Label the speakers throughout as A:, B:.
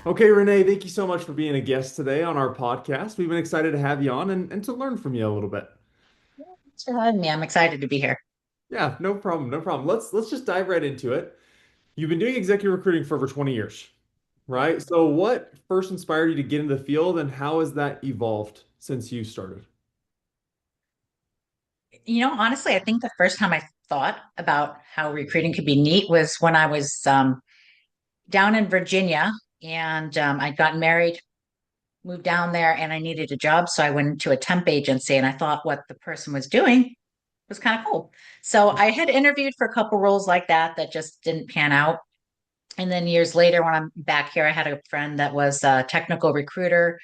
A: Okay, Renee, thank you so much for being a guest today on our podcast. We've been excited to have you on and to learn from you a little bit.
B: Thanks for having me. I'm excited to be here.
A: Yeah, no problem, no problem. Let's just dive right into it. You've been doing executive recruiting for over 20 years, right? So what first inspired you to get into the field and how has that evolved since you started?
B: Honestly, I think the first time I thought about how recruiting could be neat was when I was down in Virginia and I'd gotten married, moved down there, and I needed a job. So I went into a temp agency and I thought what the person was doing was kind of cool. So I had interviewed for a couple roles like that just didn't pan out. And then years later, when I'm back here, I had a friend that was a technical recruiter.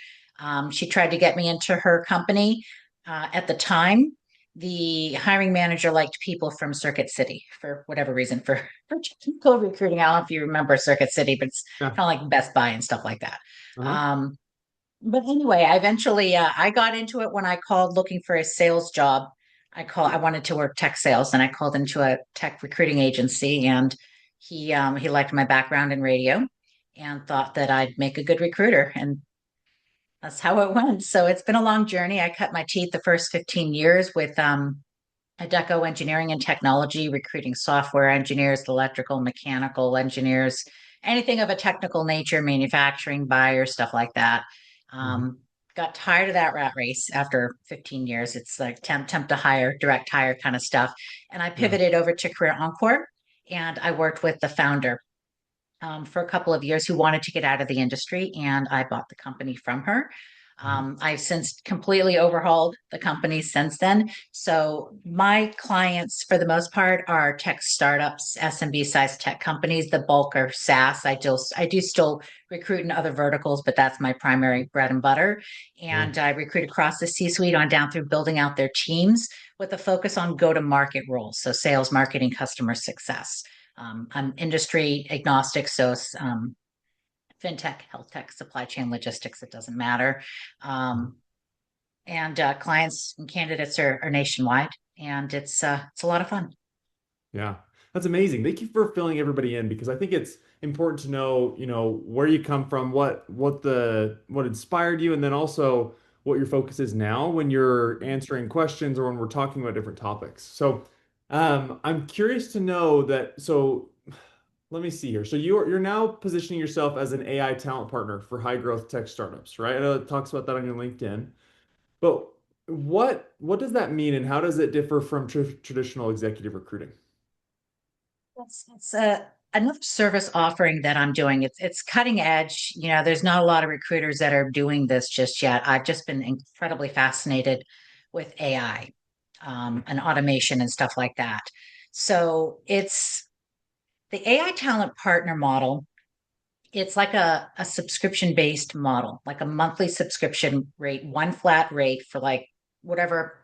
B: She tried to get me into her company. At the time, the hiring manager liked people from Circuit City for whatever reason, for technical recruiting. I don't know if you remember Circuit City, but it's
A: Yeah.
B: kind of like Best Buy and stuff like that.
A: Uh-huh.
B: Um, but anyway, I eventually I got into it when I called looking for a sales job. I wanted to work tech sales, and I called into a tech recruiting agency, and he liked my background in radio and thought that I'd make a good recruiter, and that's how it went. So it's been a long journey. I cut my teeth the first 15 years with Adecco Engineering and Technology, recruiting software engineers, electrical, mechanical engineers, anything of a technical nature, manufacturing, buyers, stuff like that.
A: Mhm.
B: Um, Got tired of that rat race after 15 years. It's like temp to hire, direct hire kind of stuff. And I
A: Yeah.
B: pivoted over to Career Encore and I worked with the founder for a couple of years who wanted to get out of the industry, and I bought the company from her.
A: Mhm.
B: I've since completely overhauled the company since then. So my clients, for the most part, are tech startups, SMB size tech companies. The bulk are SaaS. I do still recruit in other verticals, but that's my primary bread and butter.
A: Yeah.
B: And I recruit across the C-suite on down through building out their teams with a focus on go-to-market roles, so sales, marketing, customer success. I'm industry agnostic, so fintech, health tech, supply chain logistics, it doesn't matter. Um, and clients and candidates are nationwide, and it's a lot of fun.
A: Yeah, that's amazing. Thank you for filling everybody in because I think it's important to know, where you come from, what inspired you, and then also what your focus is now when you're answering questions or when we're talking about different topics. So, I'm curious to know that. So, let me see here. So you're now positioning yourself as an AI talent partner for high growth tech startups, right? I know it talks about that on your LinkedIn, but what does that mean, and how does it differ from traditional executive recruiting?
B: It's another service offering that I'm doing. It's cutting edge. There's not a lot of recruiters that are doing this just yet. I've just been incredibly fascinated with AI and automation and stuff like that. So it's the AI talent partner model. It's like a subscription based model, like a monthly subscription rate, one flat rate for like whatever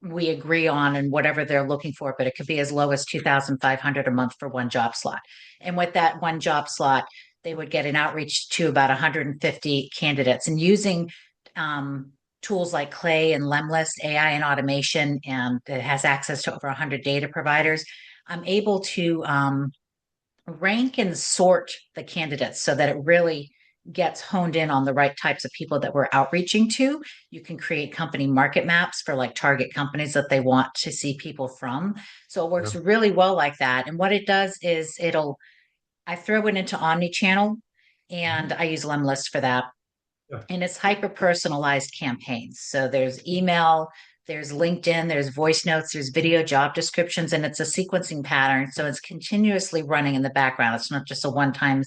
B: we agree on and whatever they're looking for, but it could be as low as 2,500 a month for one job slot. And with that one job slot, they would get an outreach to about 150 candidates, and using um, tools like Clay and Lemlist, AI and automation, and it has access to over 100 data providers. I'm able to rank and sort the candidates so that it really gets honed in on the right types of people that we're outreaching to. You can create company market maps for like target companies that they want to see people from. So it
A: Yeah.
B: works really well like that. And what it does is I throw it into omni-channel and
A: Mhm.
B: I use Lemlist for that,
A: Yeah.
B: and it's hyper personalized campaigns. So there's email, there's LinkedIn, there's voice notes, there's video job descriptions, and it's a sequencing pattern. So it's continuously running in the background. It's not just a one-time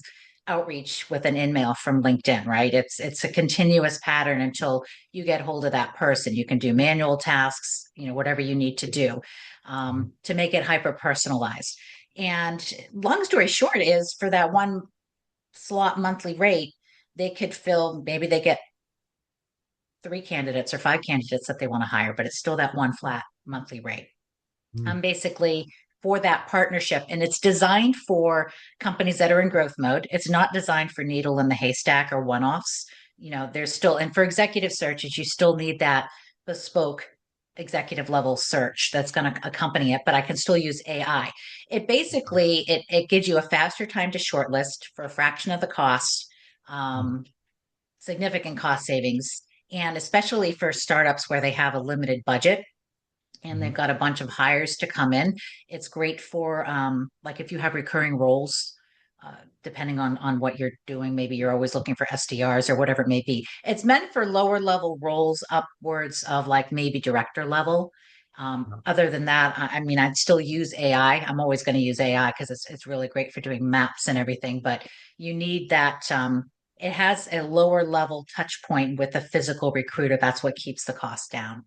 B: outreach with an email from LinkedIn, right? It's a continuous pattern until you get hold of that person. You can do manual tasks, whatever you need to do
A: Mhm.
B: to make it hyper personalized. And long story short is for that one slot monthly rate, they could fill, maybe they get three candidates or five candidates that they want to hire, but it's still that one flat monthly rate.
A: Mhm.
B: I'm basically for that partnership, and it's designed for companies that are in growth mode. It's not designed for needle in the haystack or one offs. There's still, and for executive searches, you still need that bespoke executive level search that's going to accompany it, but I can still use AI. It basically it gives you a faster time to shortlist for a fraction of the cost. um, significant cost savings. And especially for startups where they have a limited budget and they've
A: Mhm.
B: got a bunch of hires to come in. It's great for like if you have recurring roles, depending on what you're doing. Maybe you're always looking for SDRs or whatever it may be. It's meant for lower level roles, upwards of like maybe director level. Other than that, I mean, I'd still use AI. I'm always going to use AI because it's really great for doing maps and everything. But you need that. It has a lower level touch point with a physical recruiter. That's what keeps the cost down.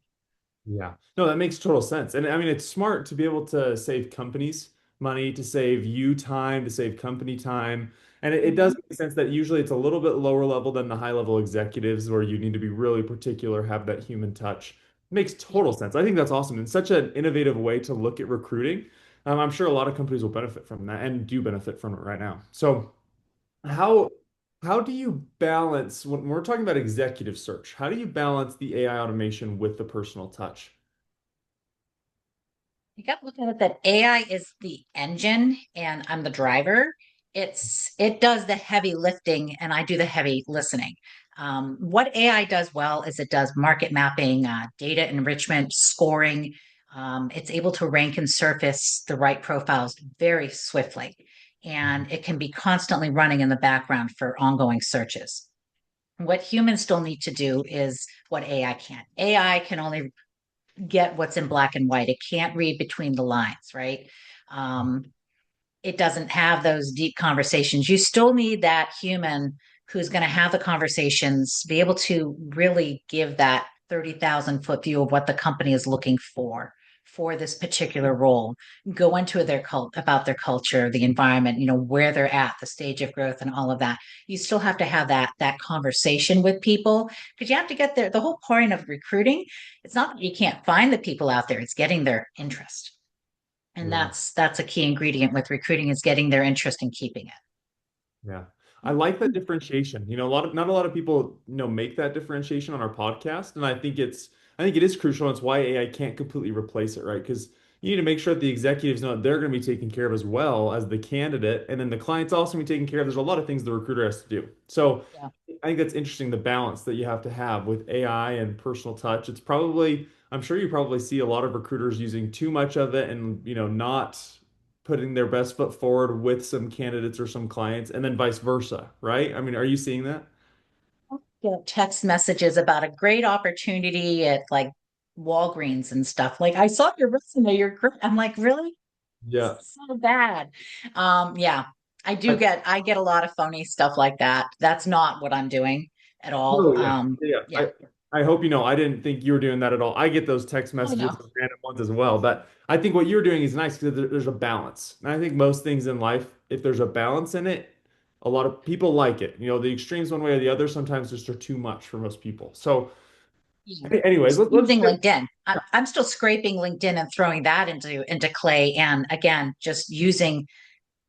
A: Yeah. No, that makes total sense. And I mean, it's smart to be able to save companies money, to save you time, to save company time. And it does
B: Mhm.
A: make sense that usually it's a little bit lower level than the high level executives where you need to be really particular, have that human touch. Makes
B: Yeah.
A: total sense. I think that's awesome. And such an innovative way to look at recruiting. I'm sure a lot of companies will benefit from that and do benefit from it right now. So how how do you balance when we're talking about executive search? How do you balance the AI automation with the personal touch?
B: You got to look at it that AI is the engine and I'm the driver. It does the heavy lifting and I do the heavy listening. What AI does well is it does market mapping, data enrichment, scoring. It's able to rank and surface the right profiles very swiftly, and it can be constantly running in the background for ongoing searches. What humans still need to do is what AI can't. AI can only get what's in black and white. It can't read between the lines, right? Um, it doesn't have those deep conversations. You still need that human who's going to have the conversations, be able to really give that 30,000 foot view of what the company is looking for this particular role, go into their about their culture, the environment, where they're at, the stage of growth and all of that. You still have to have that conversation with people because you have to get there. The whole point of recruiting, it's not that you can't find the people out there, it's getting their interest. And
A: Yeah.
B: that's a key ingredient with recruiting is getting their interest and keeping it.
A: Yeah. I like that differentiation. A lot of not a lot of people, make that differentiation on our podcast. And I think it is crucial. It's why AI can't completely replace it, right? Because you need to make sure that the executives know that they're going to be taken care of as well as the candidate. And then the client's also going to be taken care of. There's a lot of things the recruiter has to do. So
B: Yeah.
A: I think that's interesting, the balance that you have to have with AI and personal touch. I'm sure you probably see a lot of recruiters using too much of it and, not putting their best foot forward with some candidates or some clients, and then vice versa, right? I mean, are you seeing that?
B: Get text messages about a great opportunity at like Walgreens and stuff. Like, I saw your resume, you're great. I'm like, really?
A: Yeah.
B: So bad. Yeah, I get a lot of phony stuff like that. That's not what I'm doing at all.
A: Oh yeah, yeah.
B: Yeah.
A: I hope you know I didn't think you were doing that at all. I get those text
B: Oh
A: messages
B: no.
A: and random ones as well, but I think what you're doing is nice because there's a balance. And I think most things in life, if there's a balance in it, a lot of people like it. The extremes one way or the other sometimes just are too much for most people. So,
B: Yeah.
A: anyways,
B: Just
A: let's
B: using
A: shift.
B: LinkedIn. I'm still scraping LinkedIn and throwing that into Clay. And again, just using,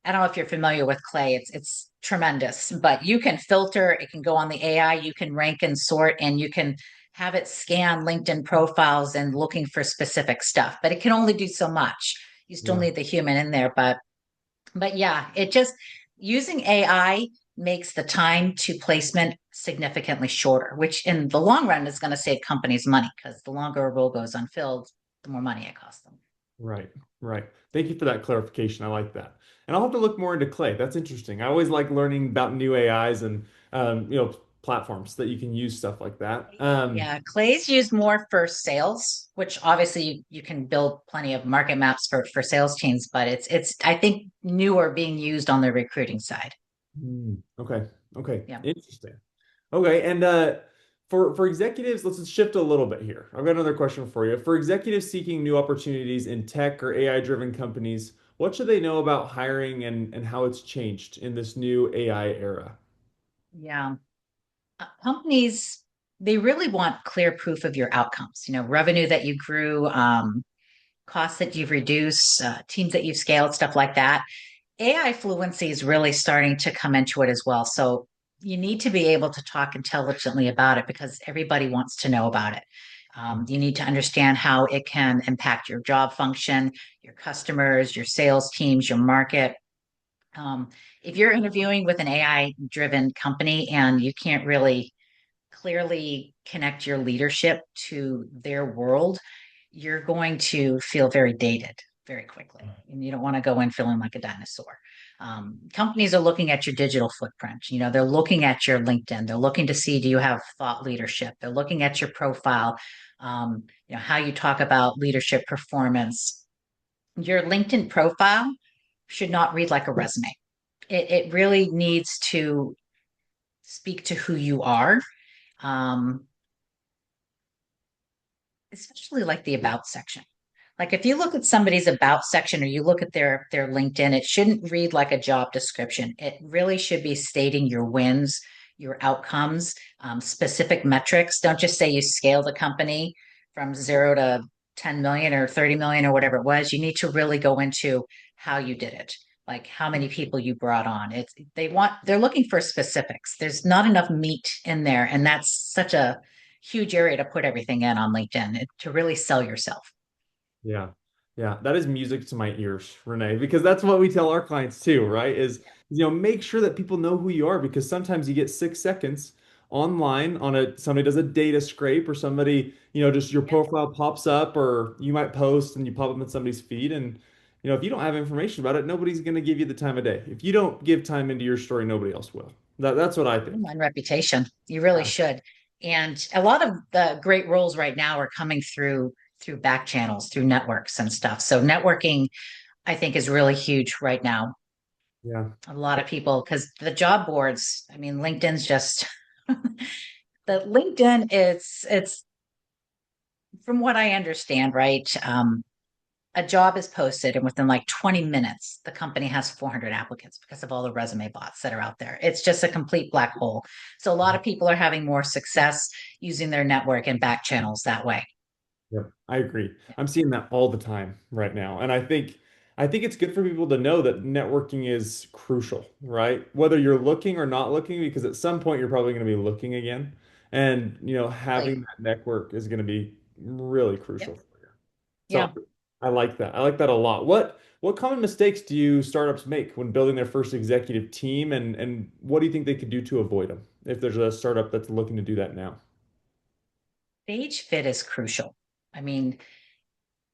B: I don't know if you're familiar with Clay. It's tremendous, but you can filter, it can go on the AI, you can rank and sort, and you can have it scan LinkedIn profiles and looking for specific stuff, but it can only do so much. You still
A: Yeah.
B: need the human in there, but yeah, it just using AI makes the time to placement significantly shorter, which in the long run is going to save companies money because the longer a role goes unfilled, the more money it costs them.
A: Right, right. Thank you for that clarification. I like that. And I'll have to look more into Clay. That's interesting. I always like learning about new AIs and platforms that you can use stuff like that.
B: Yeah, Clay's used more for sales, which obviously you can build plenty of market maps for sales teams, but it's I think newer being used on the recruiting side.
A: Okay, okay,
B: Yeah.
A: interesting. Okay, and for executives, let's just shift a little bit here. I've got another question for you. For executives seeking new opportunities in tech or AI-driven companies, what should they know about hiring and how it's changed in this new AI era?
B: Yeah. Companies, they really want clear proof of your outcomes, revenue that you grew, costs that you've reduced, teams that you've scaled, stuff like that. AI fluency is really starting to come into it as well. So you need to be able to talk intelligently about it because everybody wants to know about it. You need to understand how it can impact your job function, your customers, your sales teams, your market. Um, if you're interviewing with an AI driven company and you can't really clearly connect your leadership to their world, you're going to feel very dated very quickly. And you don't want to go in feeling like a dinosaur. Companies are looking at your digital footprint. You know, they're looking at your LinkedIn. They're looking to see, do you have thought leadership? They're looking at your profile, how you talk about leadership performance. Your LinkedIn profile should not read like a resume. It really needs to speak to who you are. Um, Especially like the about section. Like if you look at somebody's about section or you look at their LinkedIn, it shouldn't read like a job description. It really should be stating your wins, your outcomes, specific metrics. Don't just say you scale the company from 0 to 10 million or 30 million or whatever it was. You need to really go into how you did it, like how many people you brought on. They're looking for specifics. There's not enough meat in there, and that's such a huge area to put everything in on LinkedIn to really sell yourself.
A: Yeah. Yeah, that is music to my ears, Renee, because that's what we tell our clients too, right? Make sure that people know who you are because sometimes you get 6 seconds online on somebody does a data scrape or somebody, just your
B: Yep.
A: profile pops up or you might post and you pop up in somebody's feed and if you don't have information about it, nobody's going to give you the time of day. If you don't give time into your story, nobody else will. That's what I think.
B: On reputation. You really
A: Yeah.
B: should. And a lot of the great roles right now are coming through back channels, through networks and stuff. So networking, I think, is really huge right now.
A: Yeah.
B: A lot of people, because the job boards, I mean, LinkedIn's just the LinkedIn, it's from what I understand, right? A job is posted and within like 20 minutes the company has 400 applicants because of all the resume bots that are out there. It's just a complete black hole. So a lot of people are having more success using their network and back channels that way.
A: Yep, I agree. I'm seeing that all the time right now. And I think it's good for people to know that networking is crucial, right? Whether you're looking or not looking, because at some point you're probably going to be looking again. And,
B: Like,
A: having that network is going to be really
B: yep.
A: crucial for you. So
B: Yeah.
A: I like that. I like that a lot. What common mistakes do you startups make when building their first executive team and what do you think they could do to avoid them if there's a startup that's looking to do that now?
B: Stage fit is crucial. I mean,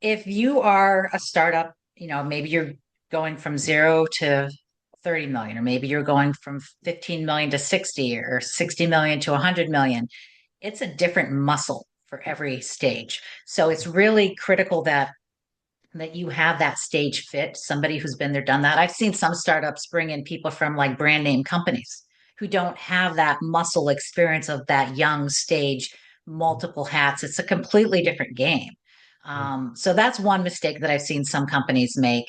B: if you are a startup, maybe you're going from 0 to 30 million, or maybe you're going from 15 million to 60 or 60 million to 100 million. It's a different muscle for every stage. So it's really critical that you have that stage fit, somebody who's been there, done that. I've seen some startups bring in people from like brand name companies who don't have that muscle experience of that young stage, multiple hats. It's a completely different game. So that's one mistake that I've seen some companies make.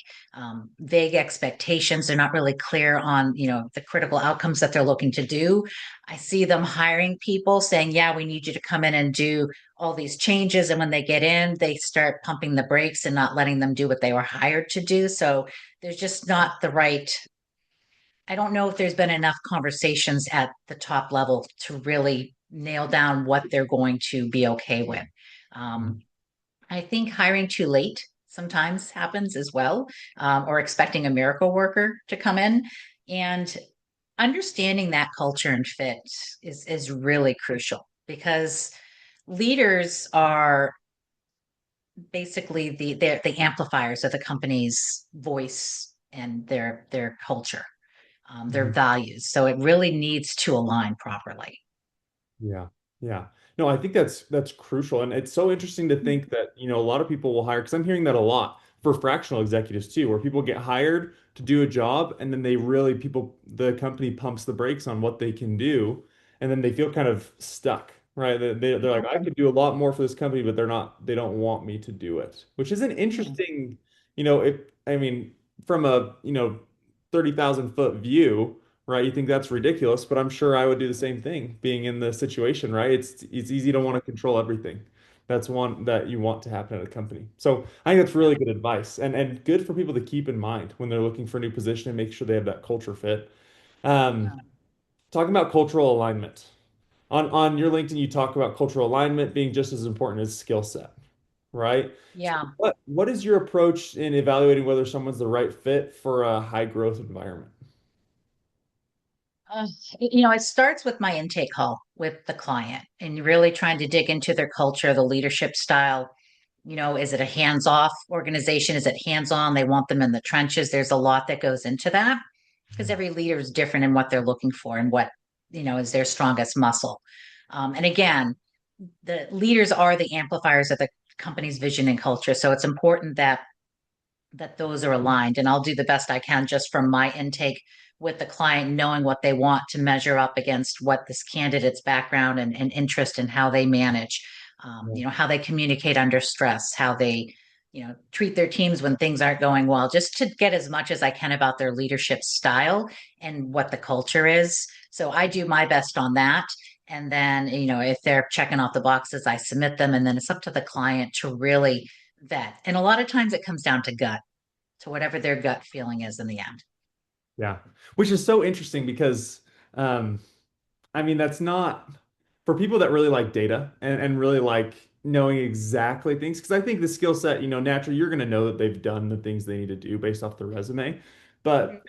B: Vague expectations. They're not really clear on, the critical outcomes that they're looking to do. I see them hiring people saying, yeah, we need you to come in and do all these changes. And when they get in, they start pumping the brakes and not letting them do what they were hired to do. So there's just not the right. I don't know if there's been enough conversations at the top level to really nail down what they're going to be okay with. Um, I think hiring too late sometimes happens as well, or expecting a miracle worker to come in. And understanding that culture and fit is really crucial because leaders are basically the amplifiers of the company's voice and their culture, their
A: Mhm.
B: values. So it really needs to align properly.
A: Yeah. Yeah. No, I think that's crucial. And it's so interesting to think that, a lot of people will hire, because I'm hearing that a lot for fractional executives too, where people get hired to do a job and then the company pumps the brakes on what they can do. And then they feel kind of stuck, right? They're like,
B: Yeah.
A: I could do a lot more for this company, but they don't want me to do it, which is an
B: Yeah.
A: interesting, I mean, from a, 30,000 foot view, right? You think that's ridiculous, but I'm sure I would do the same thing being in the situation, right? It's easy to want to control everything. That's one that you want to happen at a company. So I think that's
B: Yeah.
A: really good advice and good for people to keep in mind when they're looking for a new position and make sure they have that culture fit. Um,
B: Yeah.
A: talking about cultural alignment. On your LinkedIn, you talk about cultural alignment being just as important as skill set, right? So
B: Yeah.
A: what is your approach in evaluating whether someone's the right fit for a high growth environment?
B: Uh, it starts with my intake call with the client and really trying to dig into their culture, the leadership style. Is it a hands-off organization? Is it hands-on? They want them in the trenches. There's a lot that goes into that because every leader is different in what they're looking for and what, is their strongest muscle. And again, the leaders are the amplifiers of the company's vision and culture. So it's important that those are aligned. And I'll do the best I can just from my intake with the client, knowing what they want to measure up against what this candidate's background and interest and how they manage,
A: Yeah.
B: how they communicate under stress, how they, treat their teams when things aren't going well, just to get as much as I can about their leadership style and what the culture is. So I do my best on that. And then, if they're checking off the boxes, I submit them. And then it's up to the client to really vet. And a lot of times it comes down to gut, to whatever their gut feeling is in the end.
A: Yeah. Which is so interesting because um, I mean, that's not for people that really like data and really like knowing exactly things. Because I think the skill set, naturally, you're going to know that they've done the things they need to do based off the resume.
B: Mhm.
A: But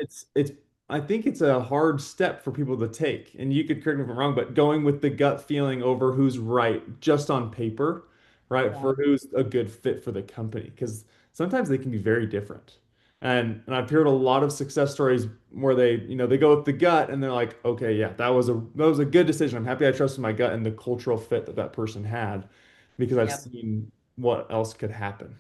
A: I think it's a hard step for people to take. And you could correct me if I'm wrong, but going with the gut feeling over who's right just on paper, right,
B: Yeah.
A: for who's a good fit for the company. Because sometimes they can be very different. And I've heard a lot of success stories where they go with the gut and they're like, okay, yeah, that was a good decision. I'm happy I trusted my gut and the cultural fit that that person had because I've
B: Yep.
A: seen what else could happen.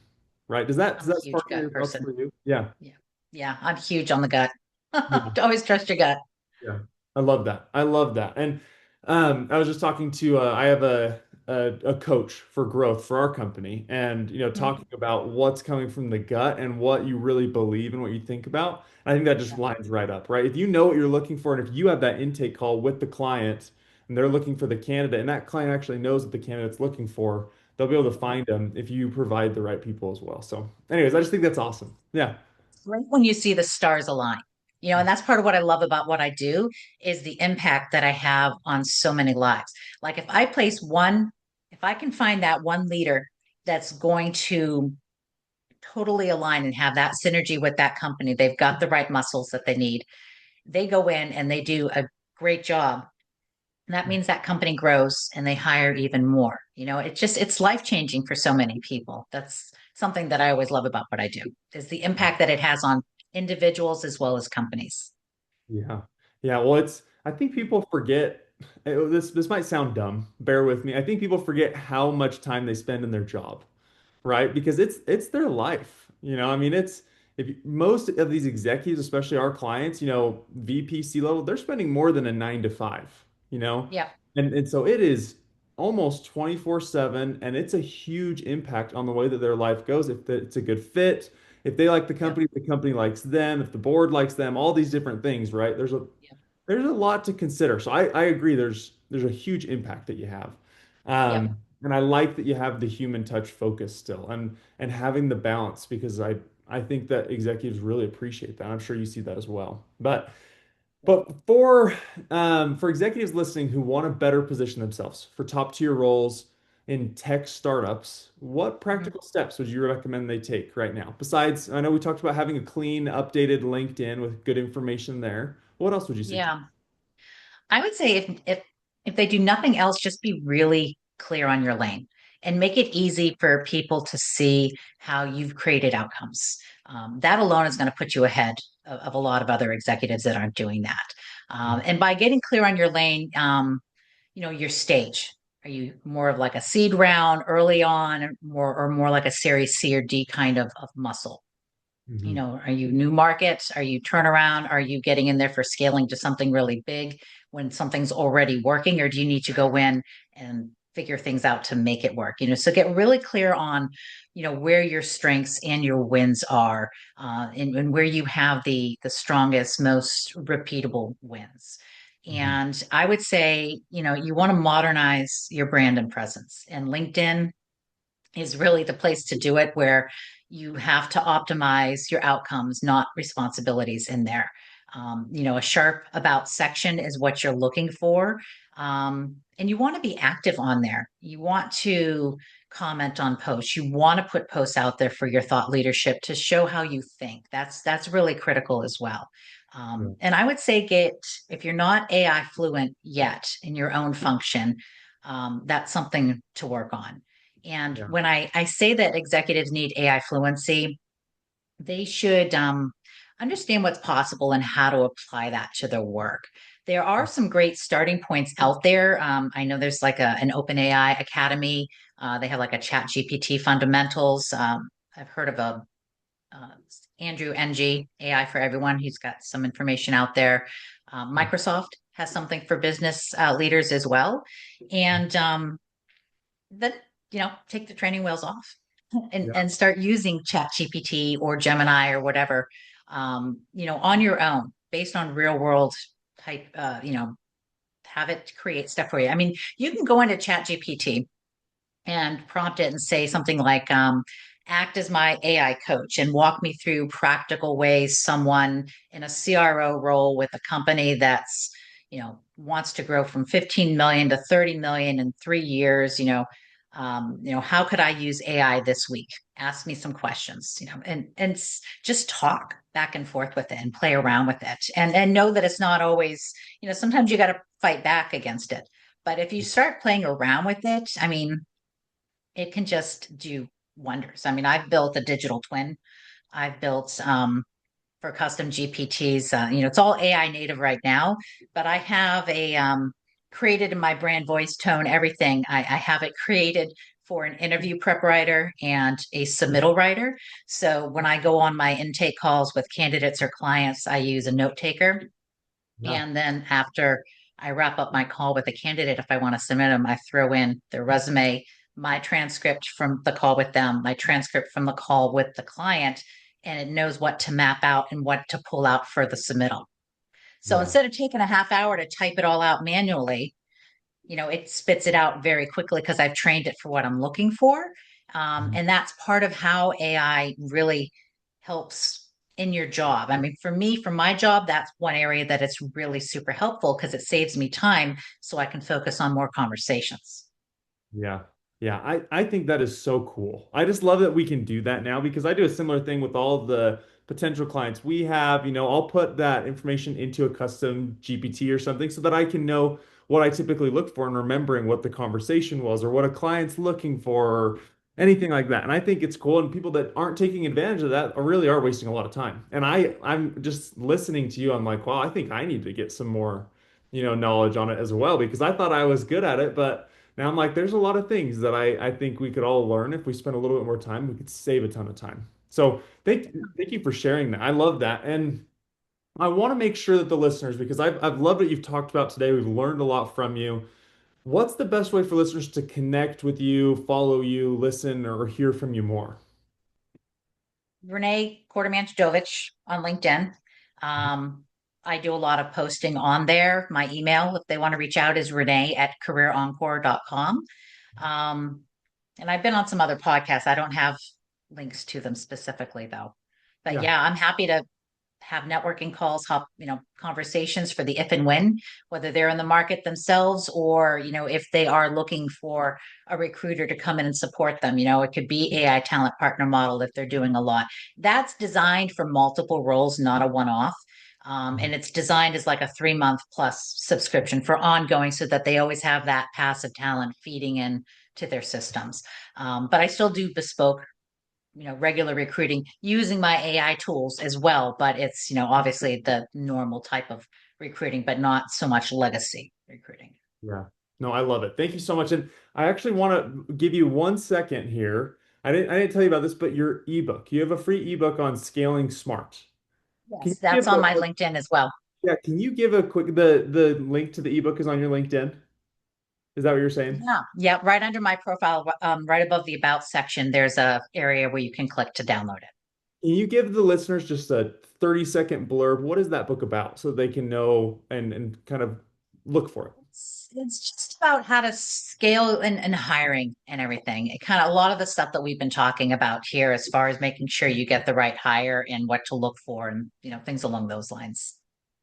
A: Right? Does
B: I'm a
A: that
B: huge
A: spark any
B: gut
A: thoughts
B: person.
A: for you? Yeah.
B: Yeah. Yeah. I'm huge on the gut.
A: Yeah.
B: Always trust your gut.
A: Yeah, I love that. I love that. And I was just talking to I have a coach for growth for our company, and
B: Mhm.
A: talking about what's coming from the gut and what you really believe and what you think about. And I think that just
B: Yeah.
A: lines right up, right? If you know what you're looking for, and if you have that intake call with the client, and they're looking for the candidate, and that client actually knows what the candidate's looking for, they'll be able to find them if you provide the right people as well. So, anyways, I just think that's awesome. Yeah.
B: Right when you see the stars align, and that's part of what I love about what I do is the impact that I have on so many lives. Like if I can find that one leader that's going to totally align and have that synergy with that company, they've got the right muscles that they need. They go in and they do a great job. And that means that company grows and they hire even more. It's life changing for so many people. That's something that I always love about what I do is the impact that it has on individuals as well as companies.
A: Yeah. Yeah. Well, I think people forget this might sound dumb. Bear with me. I think people forget how much time they spend in their job, right? Because it's their life. I mean, most of these executives, especially our clients, VP level, they're spending more than a 9 to 5, you know?
B: Yep.
A: And so it is almost 24/7, and it's a huge impact on the way that their life goes. If it's a good fit, if they like
B: Yep.
A: the company likes them, if the board likes them, all these different things, right?
B: Yep.
A: There's a lot to consider. So I agree. There's a huge impact that you have,
B: Yep.
A: and I like that you have the human touch focus still, and having the balance because I think that executives really appreciate that. I'm sure you see that as well. But for executives listening who want to better position themselves for top tier roles in tech startups, what
B: Mhm.
A: practical steps would you recommend they take right now? Besides, I know we talked about having a clean, updated LinkedIn with good information there. What else would you suggest?
B: Yeah. I would say if they do nothing else, just be really clear on your lane and make it easy for people to see how you've created outcomes. That alone is going to put you ahead of a lot of other executives that aren't doing that. And by getting clear on your lane, your stage. Are you more of like a seed round early on, or more like a series C or D kind of muscle?
A: Mhm.
B: Are you new markets? Are you turnaround? Are you getting in there for scaling to something really big when something's already working? Or do you need to go in and figure things out to make it work? So get really clear on, where your strengths and your wins are, and where you have the strongest, most repeatable wins.
A: Mhm.
B: And I would say, you want to modernize your brand and presence. And LinkedIn is really the place to do it where you have to optimize your outcomes, not responsibilities in there. A sharp about section is what you're looking for. And you want to be active on there. You want to comment on posts. You want to put posts out there for your thought leadership to show how you think. That's really critical as well.
A: Yeah.
B: And I would say if you're not AI fluent yet in your own function, that's something to work on. And
A: Yeah.
B: when I say that executives need AI fluency, they should understand what's possible and how to apply that to their work. There are some great starting points out there. I know there's like an OpenAI Academy. They have like a Chat GPT fundamentals. I've heard of a uh, Andrew NG AI for everyone. He's got some information out there. Microsoft has something for business leaders as well, and then take the training wheels off and
A: Yeah.
B: start using Chat GPT or Gemini or whatever, on your own based on real world type. Have it create stuff for you. I mean, you can go into Chat GPT and prompt it and say something like, act as my AI coach and walk me through practical ways someone in a CRO role with a company that's, wants to grow from 15 million to 30 million in 3 years, how could I use AI this week? Ask me some questions, and just talk back and forth with it and play around with it and know that it's not always, sometimes you got to fight back against it. But if you start playing around with it, I mean, it can just do wonders. I mean, I've built a digital twin. I've built for custom GPTs. It's all AI native right now, but I have a created in my brand voice tone, everything. I have it created for an interview prep writer and a submittal writer. So when I go on my intake calls with candidates or clients, I use a note taker,
A: Yeah.
B: and then after I wrap up my call with a candidate, if I want to submit them, I throw in their resume, my transcript from the call with them, my transcript from the call with the client, and it knows what to map out and what to pull out for the submittal. So
A: Yeah.
B: instead of taking a half hour to type it all out manually, it spits it out very quickly because I've trained it for what I'm looking for. And that's part of how AI really helps in your job. I mean, for me, for my job, that's one area that it's really super helpful because it saves me time so I can focus on more conversations.
A: Yeah. Yeah. I think that is so cool. I just love that we can do that now because I do a similar thing with all the potential clients we have. I'll put that information into a custom GPT or something so that I can know what I typically look for and remembering what the conversation was or what a client's looking for or anything like that. And I think it's cool. And people that aren't taking advantage of that really are wasting a lot of time. And I'm just listening to you. I'm like, wow, I think I need to get some more, knowledge on it as well because I thought I was good at it, but now I'm like, there's a lot of things that I think we could all learn if we spend a little bit more time. We could save a ton of time. So thank you for sharing that. I love that. And I want to make sure that the listeners, because I've loved what you've talked about today. We've learned a lot from you. What's the best way for listeners to connect with you, follow you, listen, or hear from you more?
B: Renee Quartermanch Dovich on LinkedIn. Um, I do a lot of posting on there. My email, if they want to reach out, is renee at careerencore.com. Um, and I've been on some other podcasts. I don't have links to them specifically though. But
A: Yeah.
B: yeah, I'm happy to have networking calls, conversations for the if and when, whether they're in the market themselves or, if they are looking for a recruiter to come in and support them. It could be AI talent partner model if they're doing a lot. That's designed for multiple roles, not a one-off. And it's designed as like a 3 month plus subscription for ongoing so that they always have that passive talent feeding in to their systems. But I still do bespoke, regular recruiting using my AI tools as well. But it's, obviously the normal type of recruiting, but not so much legacy recruiting.
A: Yeah. No, I love it. Thank you so much. And I actually want to give you 1 second here. I didn't tell you about this, but your ebook. You have a free ebook on scaling smart. Can
B: Yes,
A: you
B: that's
A: give
B: on my LinkedIn as well.
A: yeah, can you give a quick the link to the ebook is on your LinkedIn? Is that what you're saying?
B: Yeah. Yeah. Right under my profile, right above the about section, there's a area where you can click to download it.
A: Can you give the listeners just a 30-second blurb? What is that book about so they can know and kind of look for it?
B: It's just about how to scale and hiring and everything. It kind of a lot of the stuff that we've been talking about here, as far as making sure you get the right hire and what to look for, and things along those lines.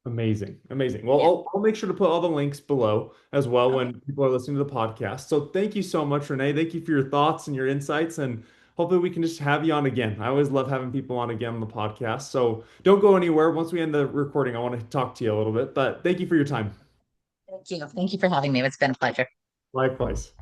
A: Amazing. Amazing. Well,
B: Yeah.
A: I'll make sure to put all the links below as well
B: Okay.
A: when people are listening to the podcast. So thank you so much, Renee. Thank you for your thoughts and your insights, and hopefully we can just have you on again. I always love having people on again on the podcast. So don't go anywhere. Once we end the recording, I want to talk to you a little bit, but thank you for your time.
B: Thank you. Thank you for having me. It's been a pleasure.
A: Likewise.